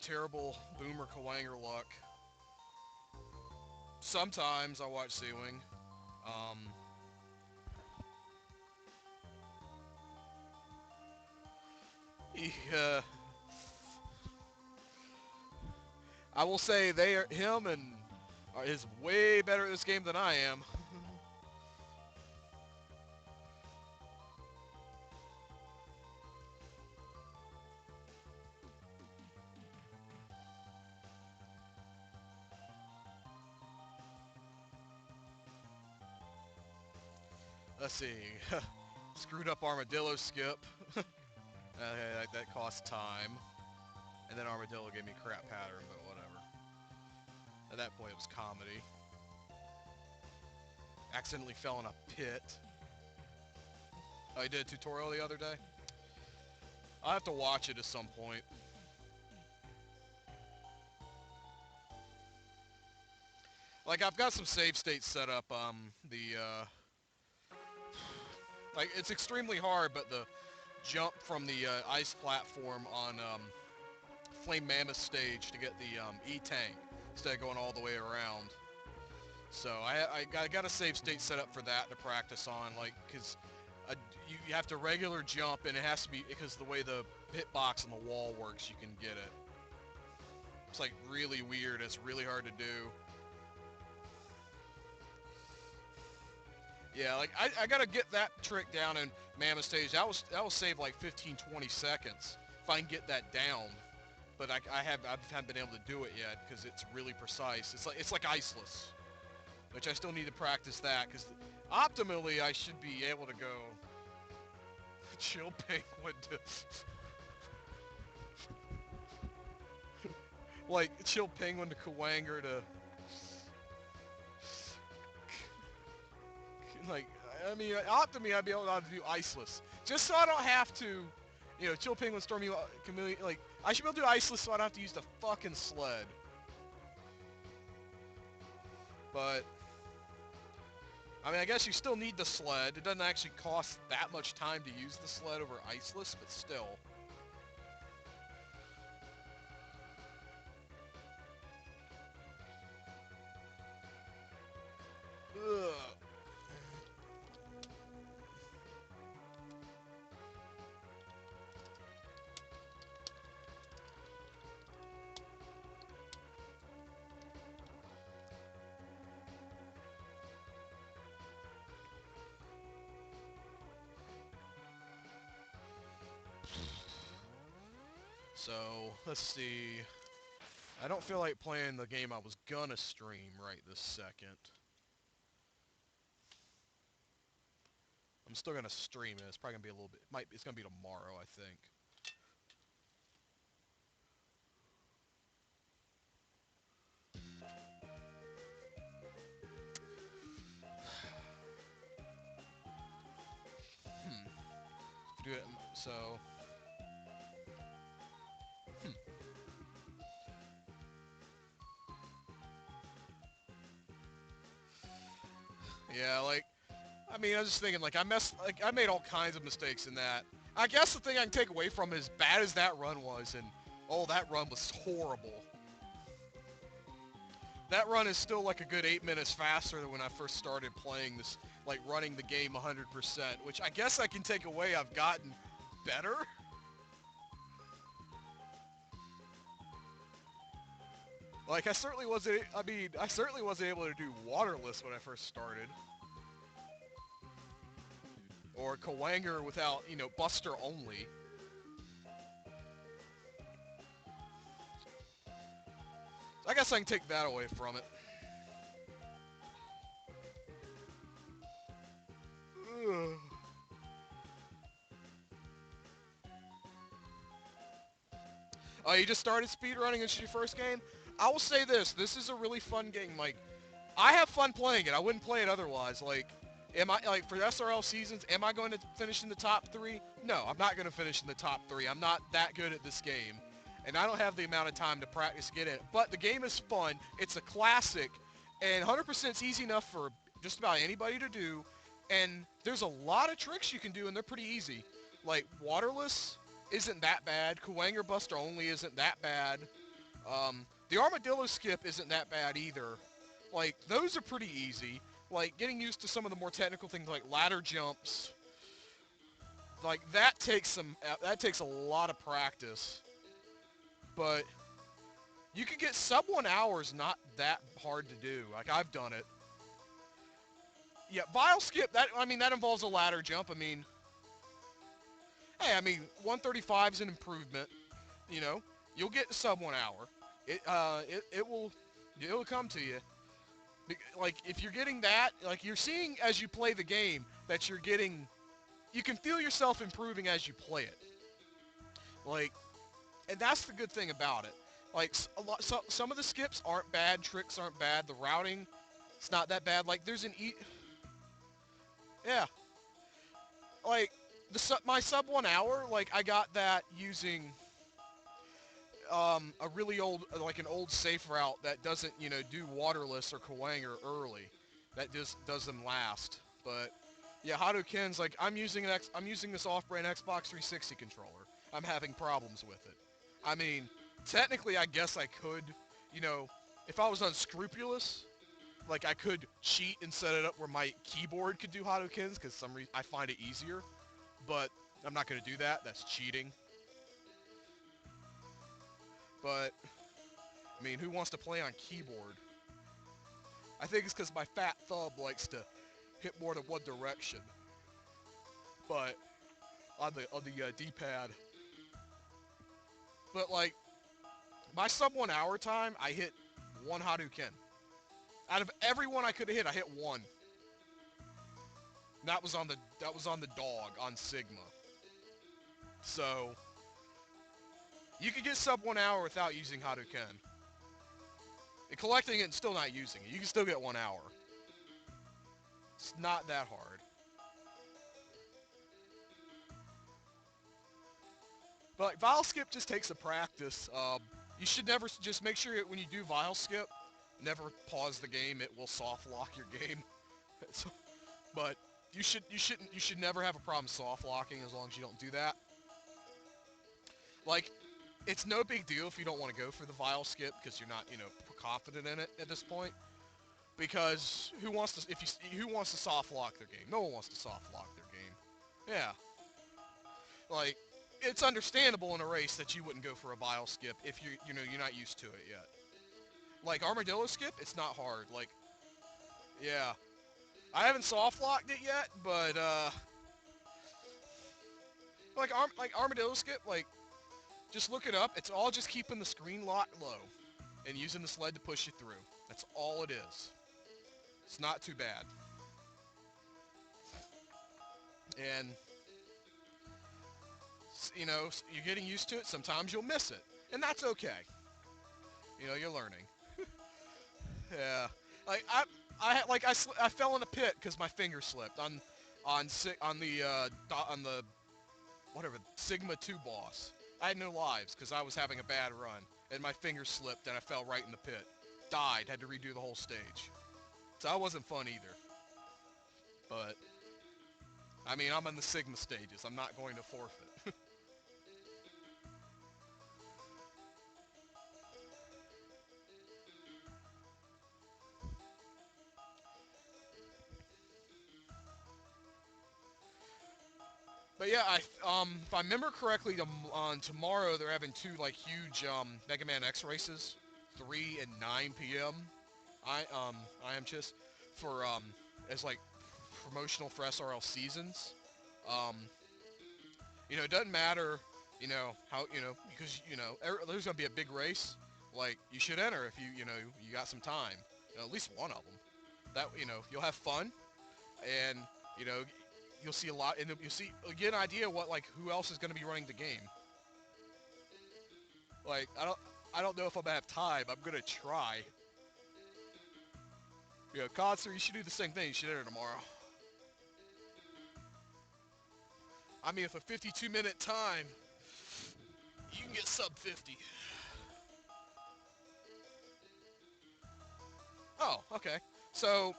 terrible Boomer Kawanger luck. Sometimes I watch Seawing. Um, he, I will say him and is way better at this game than I am. Let's see. Screwed up Armadillo skip. That cost time. And then Armadillo gave me crap pattern, but whatever. At that point, it was comedy. Accidentally fell in a pit. I did a tutorial the other day. I'll have to watch it at some point. Like, I've got some save states set up. Like, it's extremely hard, but the jump from the ice platform on Flame Mammoth stage to get the E-Tank instead of going all the way around. So I got a save state set up for that to practice on, like, because you have to regular jump, and it has to be, because the way the hitbox and the wall works, you can get it. It's, like, really weird. It's really hard to do. Yeah, like, I gotta get that trick down in Mammoth Stage. That will save, like, 15-20 seconds if I can get that down. But I haven't been able to do it yet, because it's really precise. It's like Iceless, which I still need to practice that, because optimally I should be able to go Chill Penguin to like Chill Penguin to Kawanger to like, I mean, optimally I'd be able to do Iceless, just so I don't have to, Chill Penguin, Stormy Chameleon. Like, I should be able to do Iceless so I don't have to use the fucking sled. But I mean, I guess you still need the sled. It doesn't actually cost that much time to use the sled over Iceless, but still. Ugh. So, let's see. I don't feel like playing the game I was gonna stream right this second. I'm still gonna stream it. It's probably gonna be a little bit. It's gonna be tomorrow, I think. Do it. So. Hmm. Yeah, like, I mean, I was just thinking, like, I made all kinds of mistakes in that. I guess the thing I can take away from it, as bad as that run was, and oh, that run was horrible. That run is still like a good 8 minutes faster than when I first started playing this, like running the game 100%, which I guess I can take away. I've gotten better. Like, I certainly wasn't, I mean, I certainly wasn't able to do waterless when I first started. Or Kawanger without, Buster only. I guess I can take that away from it. Ugh. Oh, you just started speedrunning? This is your first game? I will say this. This is a really fun game. Like, I have fun playing it. I wouldn't play it otherwise. Like, like, for SRL seasons, am I going to finish in the top 3? No, I'm not going to finish in the top 3. I'm not that good at this game. And I don't have the amount of time to practice to get in it. But the game is fun. It's a classic. And 100% is easy enough for just about anybody to do. And there's a lot of tricks you can do, and they're pretty easy. Like, waterless isn't that bad. Kuwanger Buster only isn't that bad. The armadillo skip isn't that bad either. Like, those are pretty easy. Like, getting used to some of the more technical things like ladder jumps, like, that takes a lot of practice. But you can get sub 1 hours not that hard to do. Like, I've done it. Yeah, Vile skip, I mean, that involves a ladder jump. I mean, hey, I mean, 135 is an improvement. You know, you'll get sub 1 hour. It'll come to you. Like, if you're getting that, like, you're seeing as you play the game that you can feel yourself improving as you play it. Like, and that's the good thing about it. Like, some of the skips aren't bad, tricks aren't bad, the routing, it's not that bad. Like, there's yeah. Like, my sub 1 hour, like, I got that using, a really old, like an old safe route that doesn't, do waterless or Kawanger early. That just does them last. But yeah, Hadouken's like I'm using this off-brand Xbox 360 controller. I'm having problems with it. I mean, technically, I guess I could, you know, if I was unscrupulous, like I could cheat and set it up where my keyboard could do Hadoukens because some reason I find it easier. But I'm not gonna do that. That's cheating. But I mean, who wants to play on keyboard? I think it's because my fat thumb likes to hit more than one direction. But on the D-pad. But like my sub 1 hour time, I hit one Hadouken. Out of everyone I could have hit, I hit one. And that was on the dog on Sigma. So you could get sub 1 hour without using Hadouken. And collecting it and still not using it. You can still get 1 hour. It's not that hard. But like, Vile Skip just takes a practice. You should never, just make sure that when you do Vile Skip, never pause the game. It will soft lock your game. But you should never have a problem soft locking as long as you don't do that. Like, it's no big deal if you don't want to go for the Vile Skip because you're not, confident in it at this point. Because who wants to soft lock their game? No one wants to soft lock their game. Yeah. Like, it's understandable in a race that you wouldn't go for a Vile Skip if you're not used to it yet. Like Armadillo Skip, it's not hard. Like, yeah. I haven't soft locked it yet, but like Armadillo Skip, like, just look it up. It's all just keeping the screen locked low and using the sled to push you through. That's all it is. It's not too bad. And, you're getting used to it. Sometimes you'll miss it. And that's okay. You're learning. Yeah. Like, I fell in a pit because my finger slipped on the whatever, Sigma 2 boss. I had no lives because I was having a bad run. And my finger slipped and I fell right in the pit. Died. Had to redo the whole stage. So that wasn't fun either. But, I mean, I'm in the Sigma stages. I'm not going to forfeit. But yeah, if I remember correctly, on tomorrow they're having two like huge Mega Man X races, 3 and 9 p.m. I am just for as like promotional for SRL seasons. Um, it doesn't matter, how because there's gonna be a big race. Like you should enter if you got some time. At least one of them. That you'll have fun and you know you'll see a lot, and you'll get an idea what who else is going to be running the game. Like I don't know if I'm gonna have time. I'm gonna try. Concert, you should do the same thing. You should enter tomorrow. I mean, if a 52-minute time, you can get sub 50. Oh, okay. So,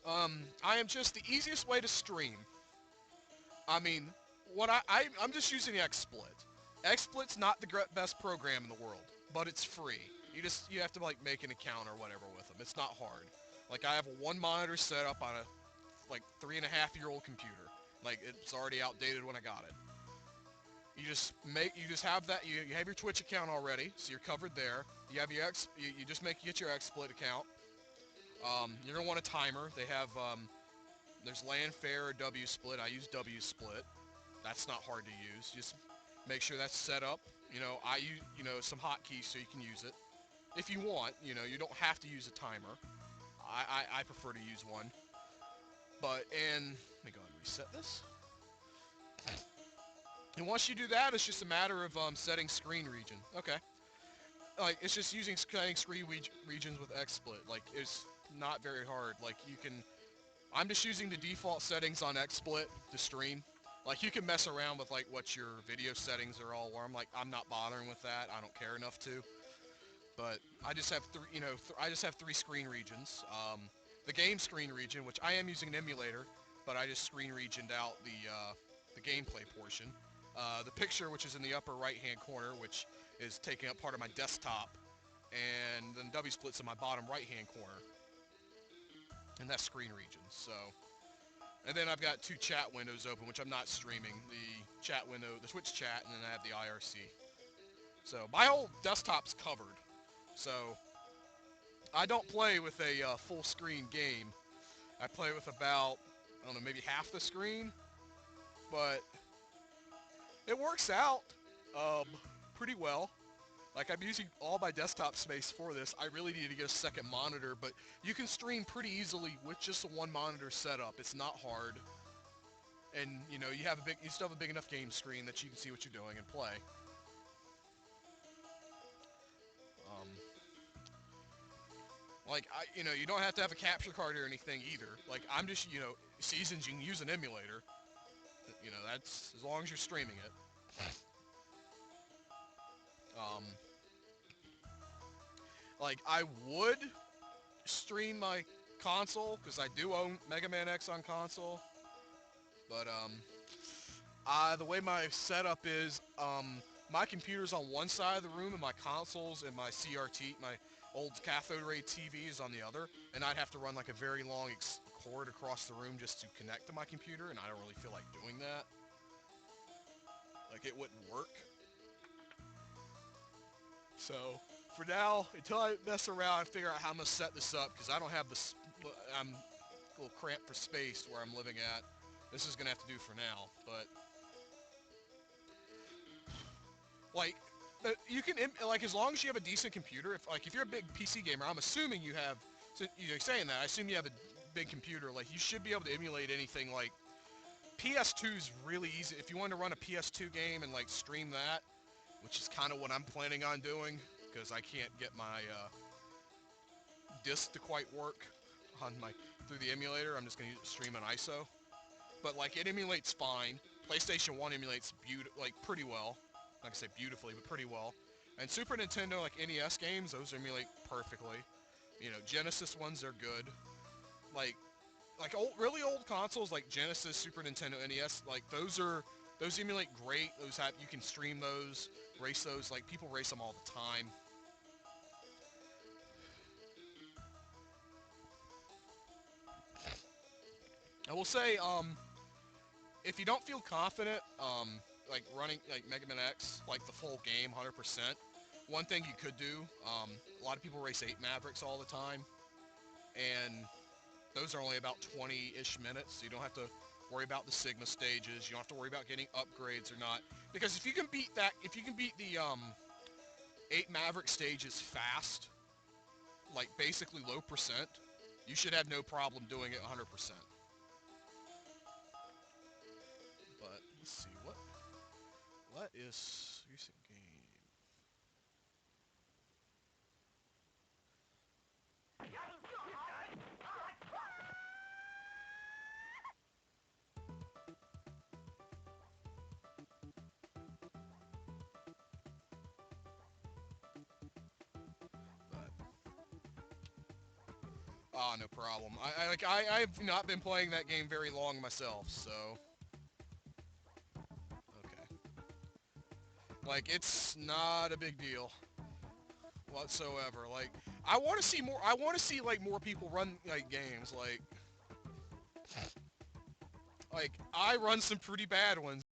I am just the easiest way to stream. I mean, I'm just using XSplit. XSplit's not the best program in the world, but it's free. You have to like make an account or whatever with them. It's not hard. Like I have a one monitor set up on a like 3.5-year-old computer. Like it's already outdated when I got it. You just have that you have your Twitch account already, so you're covered there. You have your you just get your XSplit account. You're gonna want a timer. They have there's LAN Fair or W Split. I use W Split. That's not hard to use. Just make sure that's set up. I use some hotkeys so you can use it if you want. You don't have to use a timer. I prefer to use one. Let me go ahead and reset this. And once you do that, it's just a matter of setting screen region. Okay. Like, it's just using setting screen regions with XSplit. Like, it's not very hard. Like, I'm just using the default settings on XSplit to stream. Like, you can mess around with, like, what your video settings are all, where I'm not bothering with that. I don't care enough to. But I just have three screen regions. The game screen region, which I am using an emulator, but I just screen regioned out the gameplay portion. The picture, which is in the upper right-hand corner, which is taking up part of my desktop, and then W split's in my bottom right-hand corner, and that's screen regions. So, and then I've got two chat windows open, which I'm not streaming. The chat window, the Twitch chat, and then I have the IRC. So my whole desktop's covered. So I don't play with a full screen game. I play with about, I don't know, maybe half the screen, but it works out pretty well. Like, I'm using all my desktop space for this. I really need to get a second monitor, but you can stream pretty easily with just a one monitor setup. It's not hard. And, you still have a big enough game screen that you can see what you're doing and play. You don't have to have a capture card or anything either. Like, I'm just, seasons, you can use an emulator. That's as long as you're streaming it. Like, I would stream my console, because I do own Mega Man X on console. But, the way my setup is, my computer's on one side of the room, and my consoles and my CRT, my old cathode ray TV is on the other, and I'd have to run like a very long cord across the room just to connect to my computer, and I don't really feel like doing that. Like, it wouldn't work. So, for now, until I mess around and figure out how I'm going to set this up, because I don't have I'm a little cramped for space where I'm living at. This is going to have to do for now, but like, you can, like, as long as you have a decent computer, if you're a big PC gamer, I'm assuming you have, so you're saying that, I assume you have a big computer, like, you should be able to emulate anything. Like, PS2's really easy. If you want to run a PS2 game and, like, stream that, which is kind of what I'm planning on doing, because I can't get my disc to quite work through the emulator. I'm just going to stream an ISO. But, like, it emulates fine. PlayStation 1 emulates pretty well. Like I say, beautifully, but pretty well. And Super Nintendo, like NES games, those emulate perfectly. Genesis ones are good. Like really old consoles like Genesis, Super Nintendo, NES, like those emulate great. You can stream those, race those. Like, people race them all the time. I will say, if you don't feel confident, like running like Mega Man X, like the full game, 100%, one thing you could do, a lot of people race 8 Mavericks all the time, and those are only about 20-ish minutes, so you don't have to worry about the Sigma stages, you don't have to worry about getting upgrades or not, because if you can beat the 8 Maverick stages fast, like basically low percent, you should have no problem doing it 100%. But, let's see, what is recent game? Ah, no problem. I've not been playing that game very long myself, so okay. Like, it's not a big deal. whatsoever. Like, I want to see more. I want to see like more people run like games. Like I run some pretty bad ones.